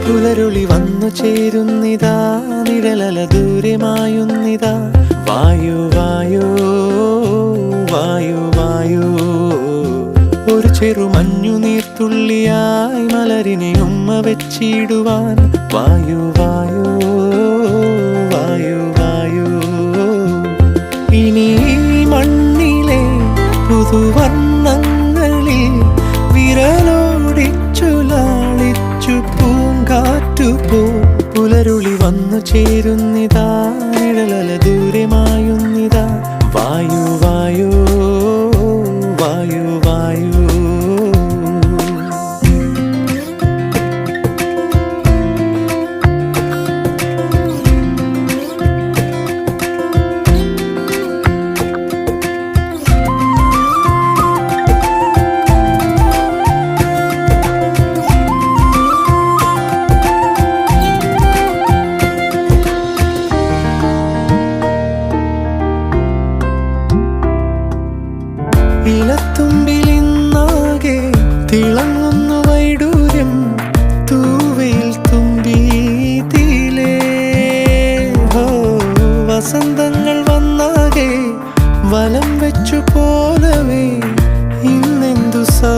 പുലരുളി വന്നു ചേരുന്നിതാ, നിഴലല ദൂരെ മായുന്നിതാ. വായു വായു വായു വായു, ഒരു ചെറു മഞ്ഞു നീർത്തുള്ളിയായി മലരിനെ ഉമ്മ വെച്ചിടുവാൻ. വായു വായു വായു വായു, ഇനി മണ്ണിലെ പുതുവർണ്ണങ്ങളിൽ വിരലോടിച്ചു ലാളിച്ചു പൂങ്കാറ്റുപോ. പുലരുളി വന്നു ചേരുന്നിതാ, നിഴലല ദൂരെ മായുന്നിതാ. വായു വായു വായു വായു. ഇലത്തുമ്പിലിന്നാകെ തിളങ്ങുന്നു വൈഡൂര്യം, തൂവയിൽ തുമ്പീതിലേ. വസന്തങ്ങൾ വന്നാകെ വലം വെച്ചു പോലവേ ഇന്നെന്തു സൗ